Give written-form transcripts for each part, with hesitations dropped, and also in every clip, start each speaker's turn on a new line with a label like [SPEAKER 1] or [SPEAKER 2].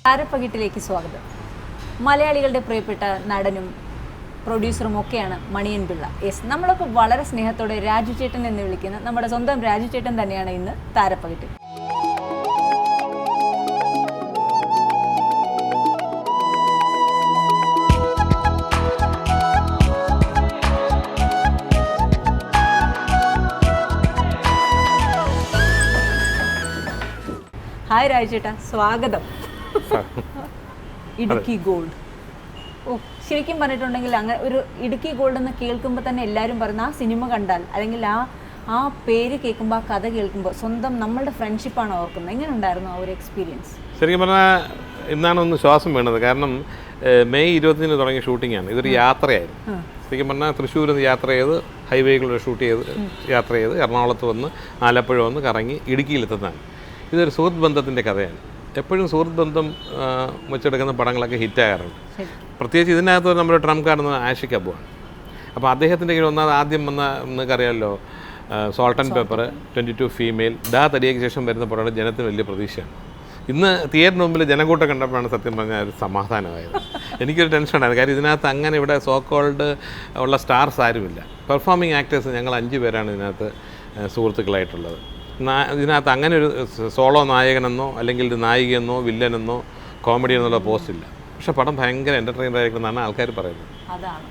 [SPEAKER 1] താരപ്പകിട്ടിലേക്ക് സ്വാഗതം. മലയാളികളുടെ പ്രിയപ്പെട്ട നടനും പ്രൊഡ്യൂസറും ഒക്കെയാണ് മണിയൻ പിള്ള. യെസ്, നമ്മളിപ്പോൾ വളരെ സ്നേഹത്തോടെ രാജു ചേട്ടൻ എന്ന് വിളിക്കുന്ന നമ്മുടെ സ്വന്തം രാജു ചേട്ടൻ തന്നെയാണ് ഇന്ന് താരപ്പകിട്ടിൽ. ഹായ് രാജു ചേട്ടാ, സ്വാഗതം. ഇടുക്കി ഗോൾഡ്. ശരിക്കും പറഞ്ഞിട്ടുണ്ടെങ്കിൽ അങ്ങനെ ഒരു ഇടുക്കി ഗോൾഡ് എന്ന് കേൾക്കുമ്പോൾ തന്നെ എല്ലാവരും പറയുന്ന ആ സിനിമ കണ്ടാൽ അല്ലെങ്കിൽ ആ പേര് കേൾക്കുമ്പോൾ ആ കഥ കേൾക്കുമ്പോൾ സ്വന്തം നമ്മളുടെ ഫ്രണ്ട്ഷിപ്പാണ് ഓർക്കുന്നത്. എങ്ങനെ ഉണ്ടായിരുന്നു ആ ഒരു എക്സ്പീരിയൻസ്?
[SPEAKER 2] ശരിക്കും പറഞ്ഞാൽ ഇന്നാണ് ഒന്ന് ശ്വാസം വീണത്. കാരണം മെയ് 20 തുടങ്ങിയ ഷൂട്ടിങ്ങാണ്. ഇതൊരു യാത്രയായിരുന്നു. ശരിക്കും പറഞ്ഞാൽ തൃശ്ശൂരിൽ നിന്ന് യാത്ര ചെയ്ത് ഹൈവേകളിലൂടെ യാത്ര ചെയ്ത് എറണാകുളത്ത് വന്ന് ആലപ്പുഴ വന്ന് കറങ്ങി ഇടുക്കിയിലെത്തുന്നതാണ്. ഇതൊരു സുഹൃത്ത് ബന്ധത്തിൻ്റെ കഥയാണ്. എപ്പോഴും സുഹൃത്ത് ബന്ധം വെച്ചെടുക്കുന്ന പടങ്ങളൊക്കെ ഹിറ്റാകാറുണ്ട്. പ്രത്യേകിച്ച് ഇതിനകത്ത് നമ്മുടെ ട്രംപ് കാർഡ് ആഷിക് അബുവാണ്. അപ്പോൾ അദ്ദേഹത്തിൻ്റെ കീഴിൽ ആദ്യം വന്ന നിങ്ങൾക്കറിയാമല്ലോ, സോൾട്ട് ആൻഡ് പേപ്പർ, 22 ഫീമെയിൽ, തടിയയ്ക്ക് ശേഷം വരുന്ന പടമാണ് ജനത്തിന് വലിയ പ്രതീക്ഷയാണ്. ഇന്ന് തിയേറ്ററിന് മുമ്പിൽ ജനക്കൂട്ടം കണ്ടപ്പോഴാണ് സത്യം പറഞ്ഞാൽ ഒരു സമാധാനമായത്. എനിക്കൊരു ടെൻഷനായിരുന്നു. കാര്യം ഇതിനകത്ത് അങ്ങനെ ഇവിടെ സോ കോൾഡ് ഉള്ള സ്റ്റാർസ് ആരുമില്ല. പെർഫോമിംഗ് ആക്ടേഴ്സ് ഞങ്ങൾ 5 പേരാണ് ഇതിനകത്ത് സുഹൃത്തുക്കളായിട്ടുള്ളത്. ഇതിനകത്ത് അങ്ങനെ ഒരു സോളോ നായകനെന്നോ അല്ലെങ്കിൽ ഒരു നായികയെന്നോ വില്ലനെന്നോ കോമഡി എന്നുള്ള പോസ്റ്റില്ല. പക്ഷെ പടം ഭയങ്കര എൻ്റർടൈനർ ആയിരിക്കുമെന്നാണ് ആൾക്കാർ പറയുന്നത്.
[SPEAKER 1] അതാണ്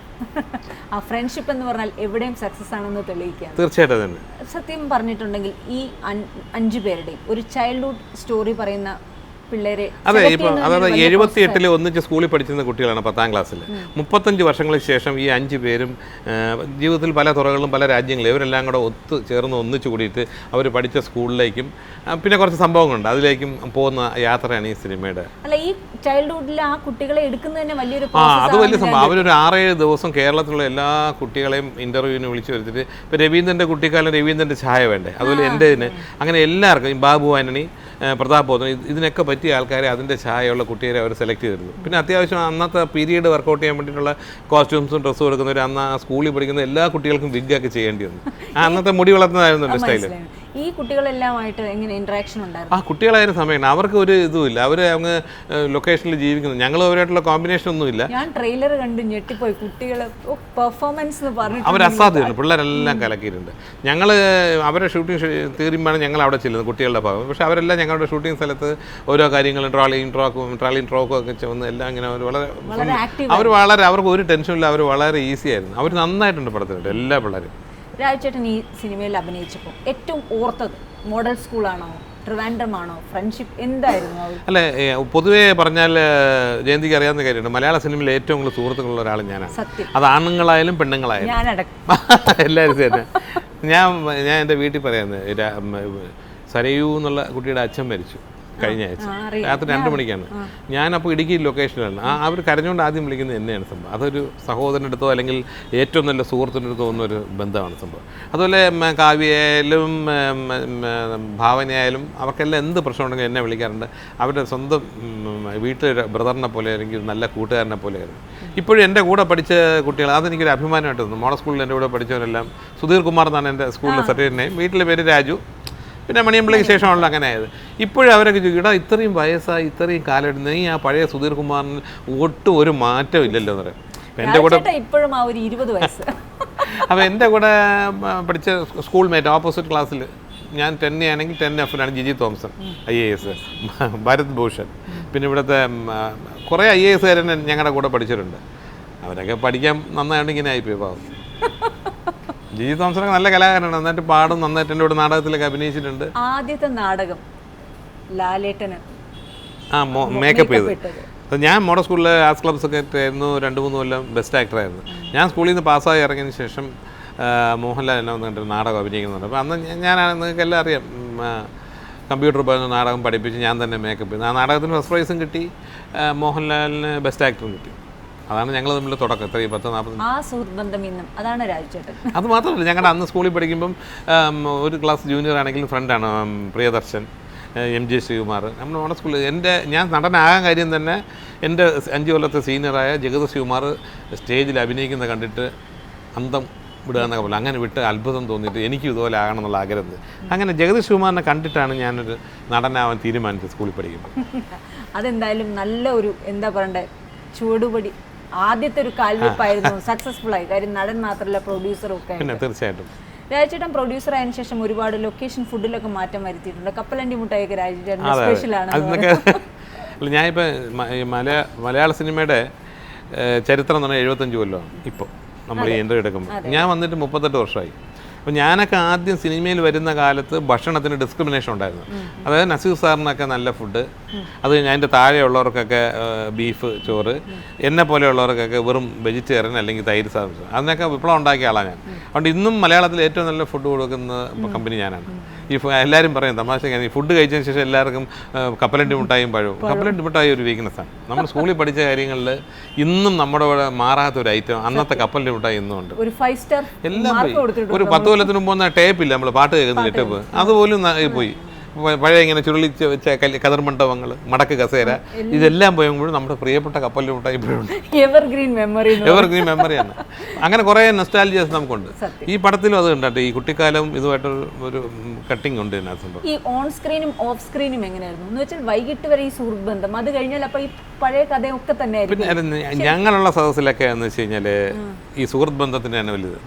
[SPEAKER 1] ആ ഫ്രണ്ട്ഷിപ്പ് എന്ന് പറഞ്ഞാൽ എവിടെയും സക്സസ് ആണെന്ന് തെളിയിക്കുക.
[SPEAKER 2] തീർച്ചയായിട്ടും തന്നെ.
[SPEAKER 1] സത്യം പറഞ്ഞിട്ടുണ്ടെങ്കിൽ ഈ 5 പേരുടെയും ഒരു ചൈൽഡ്ഹുഡ് സ്റ്റോറി പറയുന്ന പിള്ളേരെ,
[SPEAKER 2] അതെ, ഇപ്പോൾ അതായത് 78 ഒന്നിച്ച് സ്കൂളിൽ പഠിച്ചിരുന്ന കുട്ടികളാണ് 10ാം ക്ലാസ്സിൽ. 35 വർഷങ്ങൾക്ക് ശേഷം ഈ 5 പേരും ജീവിതത്തിൽ പല തുറകളിലും പല രാജ്യങ്ങളിലും ഇവരെല്ലാം കൂടെ ചേർന്ന് ഒന്നിച്ചു കൂടിയിട്ട് അവർ പഠിച്ച സ്കൂളിലേക്കും പിന്നെ കുറച്ച് സംഭവങ്ങളുണ്ട് അതിലേക്കും പോകുന്ന യാത്രയാണ് ഈ സിനിമയുടെ.
[SPEAKER 1] അല്ല, ഈ ചൈൽഡ്ഹുഡിൽ ആ കുട്ടികളെ എടുക്കുന്നതന്നെ വലിയൊരു
[SPEAKER 2] അത് വലിയ സംഭവം. അവരൊരു 6-7 ദിവസം കേരളത്തിലുള്ള എല്ലാ കുട്ടികളെയും ഇൻ്റർവ്യൂവിന് വിളിച്ചു വരുത്തിയിട്ട്, ഇപ്പോൾ രവീന്ദ്രൻ്റെ കുട്ടിക്കാലം രവീന്ദ്രൻ്റെ ചായ വേണ്ടേ, അതുപോലെ എൻ്റെ അങ്ങനെ എല്ലാവർക്കും ബാബു ആന്റണി, പ്രതാപ് ബോധൻ, ഇതിനൊക്കെ പറ്റിയ ആൾക്കാരെ അതിൻ്റെ ചായയുള്ള കുട്ടികളെ അവർ സെലക്ട് ചെയ്തിരുന്നു. പിന്നെ അത്യാവശ്യം അന്നത്തെ പീരീഡ് വർക്കൗട്ട് ചെയ്യാൻ വേണ്ടിയിട്ടുള്ള കോസ്റ്റ്യൂംസും ഡ്രസ്സും എടുക്കുന്നവർ അന്ന് ആ സ്കൂളിൽ പഠിക്കുന്ന എല്ലാ കുട്ടികൾക്കും വിഗ്ഗൊക്കെ ചെയ്യേണ്ടി വന്നു. അന്നത്തെ മുടി വളർത്തുന്നതായിരുന്നു സ്റ്റൈല്.
[SPEAKER 1] ഈ കുട്ടികളെല്ലാമായിട്ട് എങ്ങനെ ഇൻട്രാക്ഷൻ ഉണ്ടായിരുന്നു?
[SPEAKER 2] ആ കുട്ടികളായിരുന്നു സമയമാണ്. അവർക്ക് ഒരു ഇതുമില്ല. അവർ അങ്ങ് ലൊക്കേഷനിൽ ജീവിക്കുന്നു. ഞങ്ങൾ അവരായിട്ടുള്ള കോമ്പിനേഷൻ ഒന്നുമില്ല.
[SPEAKER 1] ഞാൻ ട്രെയിലർ കണ്ട് ഞെട്ടിപ്പോയി. കുട്ടികളെ പെർഫോമൻസ് എന്ന് പറഞ്ഞു
[SPEAKER 2] അവർ അസാധ്യമാണ്. പിള്ളേരെല്ലാം കലക്കിയിട്ടുണ്ട്. ഞങ്ങൾ അവരെ ഷൂട്ടിംഗ് തീരുമ്പോഴാണ് ഞങ്ങൾ അവിടെ ചെല്ലുന്നത്, കുട്ടികളുടെ ഭാഗം. പക്ഷേ അവരെല്ലാം ഞങ്ങളുടെ ഷൂട്ടിംഗ് സ്ഥലത്ത് ഓരോ കാര്യങ്ങളും ട്രാളിയും ട്രോക്കും ഒക്കെ ചെന്ന് എല്ലാം ഇങ്ങനെ അവർക്ക് ഒരു ടെൻഷനില്ല. അവർ വളരെ ഈസി ആയിരുന്നു. അവർ നന്നായിട്ടുണ്ട് പടത്തിലുണ്ട് എല്ലാ പിള്ളേരും.
[SPEAKER 1] രാജുചേട്ടൻ ഈ സിനിമയിൽ അഭിനയിച്ചപ്പോൾ ഏറ്റവും ഓർത്തത് മോഡൽ സ്കൂളാണോ, ട്രിവാൻഡ്രമാണോ, ഫ്രണ്ട്ഷിപ്പ് എന്തായിരുന്നു?
[SPEAKER 2] അല്ല, പൊതുവേ പറഞ്ഞാൽ ജയന്തിക്ക് അറിയാവുന്ന കാര്യമുണ്ട്, മലയാള സിനിമയിൽ ഏറ്റവും കൂടുതൽ സുഹൃത്തുക്കളുള്ള ഒരാൾ ഞാനാണ്. അത് ആണുങ്ങളായാലും പെണ്ണുങ്ങളായാലും എല്ലാവരും തന്നെ. ഞാൻ എൻ്റെ വീട്ടിൽ പറയുന്നത്, സരയൂ എന്നുള്ള കുട്ടിയുടെ അച്ഛൻ മരിച്ചു കഴിഞ്ഞ ആഴ്ച രാത്രി 2 മണിക്കാണ്. ഞാനപ്പോൾ ഇടുക്കി ലൊക്കേഷനിലാണ്. അവർ കരഞ്ഞുകൊണ്ട് ആദ്യം വിളിക്കുന്നത് എന്നെയാണ് സംഭവം. അതൊരു സഹോദരൻ്റെ അടുത്തോ അല്ലെങ്കിൽ ഏറ്റവും നല്ല സുഹൃത്തിൻ്റെ അടുത്തോ ഒന്നൊരു ബന്ധമാണ് സംഭവം. അതുപോലെ കാവ്യയായാലും ഭാവനയായാലും അവർക്കെല്ലാം എന്ത് പ്രശ്നമുണ്ടെങ്കിലും എന്നെ വിളിക്കാറുണ്ട്. അവരുടെ സ്വന്തം വീട്ടിലൊരു ബ്രദറിനെ പോലെ അല്ലെങ്കിൽ നല്ല കൂട്ടുകാരനെ പോലെയായിരുന്നു. ഇപ്പോഴും എൻ്റെ കൂടെ പഠിച്ച കുട്ടികൾ, അതെനിക്കൊരു അഭിമാനമായിട്ട് തോന്നുന്നു. മോഡൽ സ്കൂളിൽ എൻ്റെ കൂടെ പഠിച്ചവരെല്ലാം, സുധീർ കുമാർ എന്നാണ് എൻ്റെ സ്കൂളിലെ സർട്ടിഫിക്കറ്റ് നെയിം, വീട്ടിലെ പേര് രാജു, പിന്നെ മണിയമ്പിള്ളയ്ക്ക് ശേഷമാണല്ലോ അങ്ങനെ ആയത്. ഇപ്പോഴും അവരൊക്കെ ചോദിക്കും, ഇത്രയും വയസ്സായി ഇത്രയും കാലം നീ ആ പഴയ സുധീർ കുമാറിന് ഒട്ടും ഒരു മാറ്റം ഇല്ലല്ലോ എന്ന് പറയും. എൻ്റെ കൂടെ
[SPEAKER 1] ഇപ്പോഴും ആ ഒരു 20 വയസ്സ്.
[SPEAKER 2] അപ്പോൾ എൻ്റെ കൂടെ പഠിച്ച സ്കൂൾ മേറ്റ് ഓപ്പോസിറ്റ് ക്ലാസ്സിൽ ഞാൻ 10 ആണെങ്കിൽ 10F ജിജി തോംസൺ IAS, ഭരത് ഭൂഷൺ, പിന്നെ ഇവിടുത്തെ കുറേ IAS കാരൻ ഞങ്ങളുടെ കൂടെ പഠിച്ചിട്ടുണ്ട്. അവരൊക്കെ പഠിക്കാൻ നന്നായിട്ട് ഇങ്ങനെ ആയിപ്പോയി പാവം. ജിജി തോംസണൊക്കെ നല്ല കലാകാരനാണ്, നന്നായിട്ട് പാടും, നന്നായിട്ട് എൻ്റെ കൂടെ നാടകത്തിലൊക്കെ അഭിനയിച്ചിട്ടുണ്ട്.
[SPEAKER 1] ആദ്യത്തെ നാടകം ലാലേട്ടന്
[SPEAKER 2] മേക്കപ്പ് ചെയ്ത്. ഞാൻ മോഡൽ സ്കൂളിലെ ആർട്സ് ക്ലബ് സെക്രട്ടറി ആയിരുന്നു. 2-3 കൊല്ലം ബെസ്റ്റ് ആക്ടറായിരുന്നു. ഞാൻ സ്കൂളിൽ നിന്ന് പാസ്സായി ഇറങ്ങിയതിന് ശേഷം മോഹൻലാൽ എന്നെ വന്നിട്ട് നാടകം അഭിനയിക്കുന്നുണ്ട്. അപ്പോൾ അന്ന് ഞാനാണ്, നിങ്ങൾക്കെല്ലാം അറിയാം, കമ്പ്യൂട്ടർ ഉപകരണ നാടകം പഠിപ്പിച്ച് ഞാൻ തന്നെ മേക്കപ്പ് ചെയ്തു. ആ നാടകത്തിന് ഫസ്റ്റ് പ്രൈസും കിട്ടി, മോഹൻലാലിന് ബെസ്റ്റ് ആക്ടറും കിട്ടി. അതാണ് ഞങ്ങൾ തമ്മിൽ തുടക്കം. 10-40
[SPEAKER 1] ആ സുഹൃത്ത് ബന്ധം ഇന്നും അതാണ് രാജുചേട്ടൻ.
[SPEAKER 2] അത് മാത്രമല്ല, ഞങ്ങളുടെ അന്ന് സ്കൂളിൽ പഠിക്കുമ്പം ഒരു ക്ലാസ് ജൂനിയർ ആണെങ്കിലും ഫ്രണ്ടാണ് പ്രിയദർശൻ, MG ശ്രീകുമാർ. നമ്മുടെ മോഡൽ സ്കൂളിൽ ഞാൻ നടനാകാൻ കാര്യം തന്നെ എൻ്റെ 5 കൊല്ലത്തെ സീനിയറായ ജഗത് ശ്രീകുമാർ സ്റ്റേജിൽ അഭിനയിക്കുന്നത് കണ്ടിട്ട് അന്തം വിടുക എന്നൊക്കെ പോലെ അങ്ങനെ വിട്ട് അത്ഭുതം തോന്നിയിട്ട് എനിക്കും ഇതുപോലെ ആകണം എന്നുള്ള ആഗ്രഹം. അങ്ങനെ ജഗദീഷ് കുമാറിനെ കണ്ടിട്ടാണ് ഞാനൊരു നടനാവാൻ തീരുമാനിച്ചത് സ്കൂളിൽ പഠിക്കുമ്പോൾ.
[SPEAKER 1] അതെന്തായാലും നല്ല ഒരു എന്താ പറയണ്ടേ ചുവടുപടി, ആദ്യത്തെ ഒരു കാൽവെപ്പായിരുന്നു, സക്സസ്ഫുൾ ആയി. കാര്യം നടൻ മാത്രമല്ല പ്രൊഡ്യൂസറും ഒക്കെ.
[SPEAKER 2] പിന്നെ തീർച്ചയായിട്ടും
[SPEAKER 1] രാജചേട്ടൻ പ്രൊഡ്യൂസർ ആയതിനു ശേഷം ഒരുപാട് ലൊക്കേഷൻ ഫുഡിലൊക്കെ മാറ്റം വരുത്തിയിട്ടുണ്ട്. കപ്പലണ്ടി മുട്ടായൊക്കെ രാജചേട്ടൻ സ്പെഷ്യലാണ്.
[SPEAKER 2] ഞാനിപ്പോൾ മലയാള സിനിമയുടെ ചരിത്രം എന്ന് പറഞ്ഞാൽ 75 കൊല്ലമാണ് ഇപ്പോൾ നമ്മൾ ഈ ഇൻ്റർവ്യൂ എടുക്കുമ്പോൾ. ഞാൻ വന്നിട്ട് 38 വർഷമായി. അപ്പോൾ ഞാനൊക്കെ ആദ്യം സിനിമയിൽ വരുന്ന കാലത്ത് ഭക്ഷണത്തിന് ഡിസ്ക്രിമിനേഷൻ ഉണ്ടായിരുന്നു. അതായത് നസീർ സാറിനൊക്കെ നല്ല ഫുഡ്, അത് കഴിഞ്ഞ് അതിൻ്റെ താഴെയുള്ളവർക്കൊക്കെ ബീഫ് ചോറ്, എന്നെ പോലെയുള്ളവർക്കൊക്കെ വെറും വെജിറ്റേറിയൻ അല്ലെങ്കിൽ തൈര് സാധനം, അതിനൊക്കെ വിപ്ലവം ഉണ്ടാക്കിയ ആളാണ് ഞാൻ. അതുകൊണ്ട് ഇന്നും മലയാളത്തിൽ ഏറ്റവും നല്ല ഫുഡ് കൊടുക്കുന്ന കമ്പനി ഞാനാണ്. ഈ എല്ലാവരും പറയും തമാശ, ഈ ഫുഡ് കഴിച്ചതിന് ശേഷം എല്ലാവർക്കും കപ്പലണ്ടി മുട്ടായും പഴവും. കപ്പലണ്ടി മുട്ടായി ഒരു വീക്ക്നെസ്സാണ്. നമ്മൾ സ്കൂളിൽ പഠിച്ച കാര്യങ്ങളിൽ ഇന്നും നമ്മുടെ ഇവിടെ മാറാത്ത ഒരു ഐറ്റം അന്നത്തെ കപ്പലണ്ടി മുട്ടായി ഇന്നും ഉണ്ട്. എല്ലാം പോയി. ഒരു 10 കൊല്ലത്തിന് മുമ്പ് വന്ന ടേപ്പില്ല, നമ്മൾ പാട്ട് കേൾക്കുന്നില്ല ടേപ്പ്, അതുപോലും പോയി. പഴയ ഇങ്ങനെ ചുരുളിച്ച് വെച്ച കതിർമണ്ഡപങ്ങൾ, മടക്ക് കസേര, ഇതെല്ലാം പോയപ്പോഴും നമ്മുടെ പ്രിയപ്പെട്ട കപ്പലിൽ മുട്ടായി ഇപ്പോഴുണ്ട്. എവർഗ്രീൻ മെമ്മറിയാണ്. അങ്ങനെ കുറേ നൊസ്റ്റാൾജിയസ് നമുക്കുണ്ട്. ഈ പടത്തിലും അത് ഉണ്ട്. ഈ കുട്ടിക്കാലം ഇതുമായിട്ടൊരു കട്ടിങ് ഉണ്ട് ഇതിനകത്ത്.
[SPEAKER 1] ഈ ഓൺ സ്ക്രീനും ഓഫ് സ്ക്രീനും എങ്ങനെയായിരുന്നു എന്ന് വെച്ചാൽ വൈകിട്ട് വരെ ഈ സുഹൃത്ത് ബന്ധം, അത് കഴിഞ്ഞാൽ അപ്പോൾ ഈ പഴയ കഥയൊക്കെ തന്നെ
[SPEAKER 2] പിന്നെ ഞങ്ങളുള്ള സദസ്സിലൊക്കെ എന്ന് വെച്ച് കഴിഞ്ഞാൽ ഈ സുഹൃത്ത് ബന്ധത്തിൻ്റെ തന്നെ വലുത്.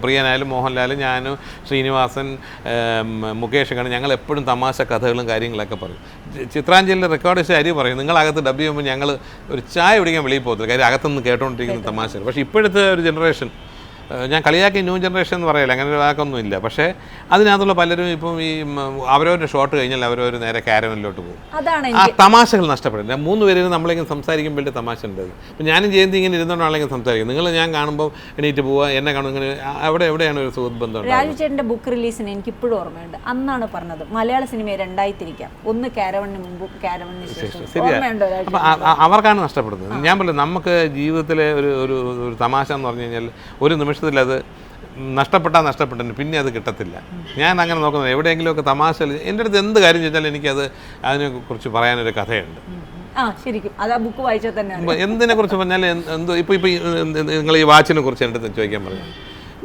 [SPEAKER 2] പ്രിയനായാലും മോഹൻലാലും ഞാനും ശ്രീനിവാസൻ മുകേഷ് ഒക്കെ ഞങ്ങൾ എപ്പോഴും തമാശ കഥകളും കാര്യങ്ങളൊക്കെ പറയും. ചിത്രാഞ്ജലിൻ്റെ റെക്കോർഡ് ശരി പറയും, നിങ്ങളകത്ത് ഡബ് ചെയ്യുമ്പോൾ ഞങ്ങൾ ഒരു ചായ കുടിക്കാൻ വെളിയിൽ പോകത്തില്ല, കാര്യം അകത്തുനിന്ന് കേട്ടോണ്ടിരിക്കുന്ന തമാശ. പക്ഷേ ഇപ്പോഴത്തെ ഒരു ജനറേഷൻ, ഞാൻ കളിയാക്കി ന്യൂ ജനറേഷൻ എന്ന് പറയില്ല, അങ്ങനെ ഒരു വാക്കൊന്നും ഇല്ല. പക്ഷേ അതിനകത്തുള്ള പലരും ഇപ്പം ഈ അവരവരുടെ ഷോട്ട് കഴിഞ്ഞാൽ അവരവർ നേരെ കാരവനിലോട്ട് പോകും. ആ തമാശകൾ നഷ്ടപ്പെടില്ല. 3 പേര് നമ്മളിങ്ങനെ സംസാരിക്കുമ്പോഴേ തമാശ ഉണ്ട്. ഇപ്പം ഞാനും ജയന്തി ഇങ്ങനെ ഇരുന്നോണ്ടാണെങ്കിൽ സംസാരിക്കും. നിങ്ങൾ ഞാൻ കാണുമ്പോൾ എണീറ്റ് പോവുക, എന്നെ കാണുമ്പോൾ ഇങ്ങനെ എവിടെയാണ് ഒരു സുഹൃത്ത് ബന്ധം.
[SPEAKER 1] രാജുചേട്ടൻ്റെ ബുക്ക് റിലീസിന് എനിക്ക് ഇപ്പോഴും ഓർമ്മയുണ്ട്. അന്നാണ് പറഞ്ഞത് മലയാള സിനിമയെ 2ആയി തിരിക്കാം, ഒന്ന് കാരവണിന് മുമ്പും കാരവണിന് ശേഷം. ശരിയാണ്.
[SPEAKER 2] അപ്പം അവർക്കാണ് നഷ്ടപ്പെടുന്നത്. ഞാൻ പറഞ്ഞു, നമുക്ക് ജീവിതത്തിലെ ഒരു തമാശ എന്ന് പറഞ്ഞു കഴിഞ്ഞാൽ ഒരു നിമിഷം അത് നഷ്ടപ്പെട്ടു, പിന്നെ അത് കിട്ടത്തില്ല. ഞാൻ അങ്ങനെ നോക്കുന്നത് എവിടെയെങ്കിലുമൊക്കെ തമാശ എൻ്റെ അടുത്ത് എന്ത് കാര്യം ചോദിച്ചാൽ എനിക്കത് അതിനെക്കുറിച്ച് പറയാനൊരു കഥയുണ്ട്.
[SPEAKER 1] ശരിക്കും അത് ആ ബുക്ക് വായിച്ചാൽ തന്നെ
[SPEAKER 2] എന്തിനെ കുറിച്ച് പറഞ്ഞാൽ എന്തോ ഇപ്പോൾ നിങ്ങൾ ഈ വാച്ചിനെ കുറിച്ച് എൻ്റെ അടുത്ത് ചോദിക്കാൻ പറഞ്ഞു.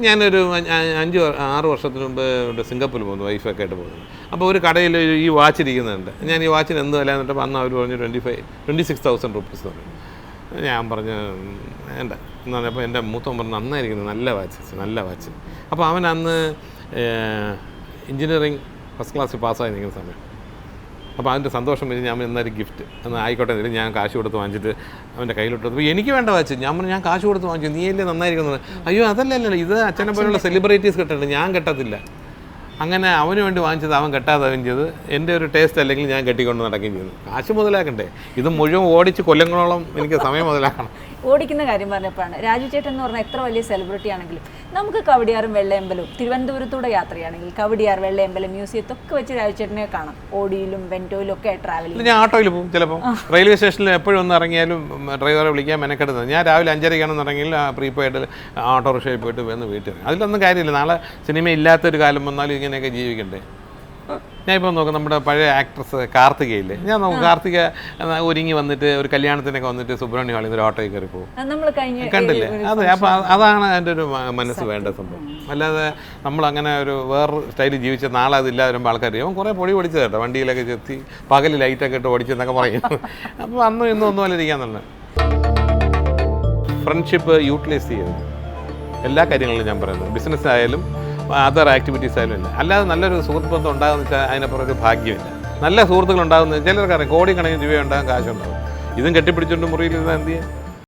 [SPEAKER 2] ഞാനൊരു 5-6 വർഷത്തിന് മുമ്പ് സിംഗപ്പൂരിൽ പോകുന്നു, വൈഫൊക്കെ ആയിട്ട് പോകുന്നു. അപ്പോൾ ഒരു കടയിൽ ഈ വാച്ച് ഇരിക്കുന്നുണ്ട്. ഞാൻ ഈ വാച്ചിന് എന്ത് വില എന്നിട്ട് അന്ന് അവർ പറഞ്ഞു 26,000 റുപ്പീസ് പറഞ്ഞു. ഞാൻ പറഞ്ഞു വേണ്ട എന്ന് പറഞ്ഞപ്പോൾ എൻ്റെ മൂത്തവൻ പറഞ്ഞു നന്നായിരിക്കുന്നു, നല്ല വാച്ച്. അപ്പോൾ അവൻ അന്ന് എഞ്ചിനീയറിങ് ഫസ്റ്റ് ക്ലാസ്സിൽ പാസ്സായി നിൽക്കുന്ന സമയം. അപ്പോൾ അതിൻ്റെ സന്തോഷം വെച്ച് ഞാൻ എന്നൊരു ഗിഫ്റ്റ് എന്ന് ആയിക്കോട്ടെ എന്നിട്ട് ഞാൻ കാശ് കൊടുത്ത് വാങ്ങിച്ചിട്ട് അവൻ്റെ കയ്യിലോട്ട്. അപ്പോൾ എനിക്ക് വേണ്ട വാച്ച്. ഞാൻ പറഞ്ഞു ഞാൻ കാശ് കൊടുത്ത് വാങ്ങിച്ചു, നീ അല്ലേ നന്നായിരിക്കുന്നത്. അയ്യോ അതല്ലല്ലോ, ഇത് അച്ഛനെ പോലുള്ള സെലിബ്രിറ്റീസ് കിട്ടണ്ട്, ഞാൻ കെട്ടത്തില്ല. അങ്ങനെ അവന് വേണ്ടി വാങ്ങിച്ചത് അവൻ കെട്ടാതാവുകയും ചെയ്ത് എൻ്റെ ഒരു ടേസ്റ്റ് അല്ലെങ്കിൽ ഞാൻ കെട്ടിക്കൊണ്ട് നടക്കുകയും ചെയ്തു. കാശ് മുതലാക്കണ്ടേ? ഇത് മുഴുവൻ ഓടിച്ച് കൊല്ലങ്ങളോളം എനിക്ക് സമയം മുതലാക്കണം.
[SPEAKER 1] ഓടിക്കുന്ന കാര്യം പറഞ്ഞപ്പോഴാണ് രാജുചേട്ടൻ എന്ന് പറഞ്ഞാൽ എത്ര വലിയ സെലിബ്രിറ്റി ആണെങ്കിലും നമുക്ക് കവടിയാറും വെള്ളയമ്പലവും തിരുവനന്തപുരത്തൂടെ യാത്രയാണെങ്കിൽ കവടിയാർ, വെള്ളയമ്പലം, മ്യൂസിയത്തൊക്കെ വെച്ച് രാജുചേട്ടനെ കാണാം. ഓടിയിലും വെൻറ്റോയിലും ഒക്കെ ട്രാവൽ ചെയ്യും.
[SPEAKER 2] ഞാൻ ഓട്ടോയിൽ പോകും. ചിലപ്പോൾ റെയിൽവേ സ്റ്റേഷനിൽ എപ്പോഴും ഒന്ന് ഇറങ്ങിയാലും ഡ്രൈവറെ വിളിക്കാൻ മെനക്കെടുന്നത്. ഞാൻ രാവിലെ 5:30 പ്രീപെയ്ഡ് ഓട്ടോറിക്ഷയിൽ പോയിട്ട് വന്ന് വീട്ടിൽ. അതിലൊന്നും കാര്യമില്ല. നാളെ സിനിമ ഇല്ലാത്തൊരു കാലം വന്നാലും ഇങ്ങനെയൊക്കെ ജീവിക്കണ്ടേ. ഞാൻ ഇപ്പോൾ നോക്കാം, നമ്മുടെ പഴയ ആക്ട്രസ് കാർത്തികയില്ലേ, ഞാൻ നോക്കും കാർത്തിക ഒരുങ്ങി വന്നിട്ട് ഒരു കല്യാണത്തിനൊക്കെ വന്നിട്ട് സുബ്രഹ്മണ്യ ഹാളിൽ ഒരു ഓട്ടോയിൽ കയറി പോകും, കണ്ടില്ലേ? അതെ. അപ്പോൾ അതാണ് എൻ്റെ ഒരു മനസ്സ് വേണ്ട സംഭവം. അല്ലാതെ നമ്മളങ്ങനെ ഒരു വേറൊരു സ്റ്റൈലിൽ ജീവിച്ച നാളെ അതില്ലാതെ വരുമ്പോൾ ആൾക്കാർ അവൻ കുറേ പൊടി പൊടിച്ചത് കേട്ടോ, വണ്ടിയിലൊക്കെ ചെത്തി പകൽ ലൈറ്റൊക്കെ ഇട്ട് ഓടിച്ചെന്നൊക്കെ പറയും. അപ്പോൾ അന്നും ഇന്നും ഒന്നും അല്ല ഇരിക്കാന്നുള്ളത്. ഫ്രണ്ട്ഷിപ്പ് യൂട്ടിലൈസ് ചെയ്യരുത് എല്ലാ കാര്യങ്ങളിലും. ഞാൻ പറയുന്നത് ബിസിനസ് ആയാലും അതർ ആക്ടിവിറ്റീസ് ആയാലും ഇല്ല. അല്ലാതെ നല്ലൊരു സുഹൃത്ത് ബന്ധം ഉണ്ടാകുന്ന വെച്ചാൽ അതിനപ്പുറം ഒരു ഭാഗ്യമില്ല. നല്ല സുഹൃത്തുക്കൾ ഉണ്ടാകുന്നത് ചിലർക്കറിയാം, കോടിക്കണക്കിന് രൂപ ഉണ്ടാകാൻ കാശുണ്ടാകും. ഇതും കെട്ടിപ്പിടിച്ചുകൊണ്ട് മുറിയിൽ ഇരുന്നാൽ എന്ത് ചെയ്യും?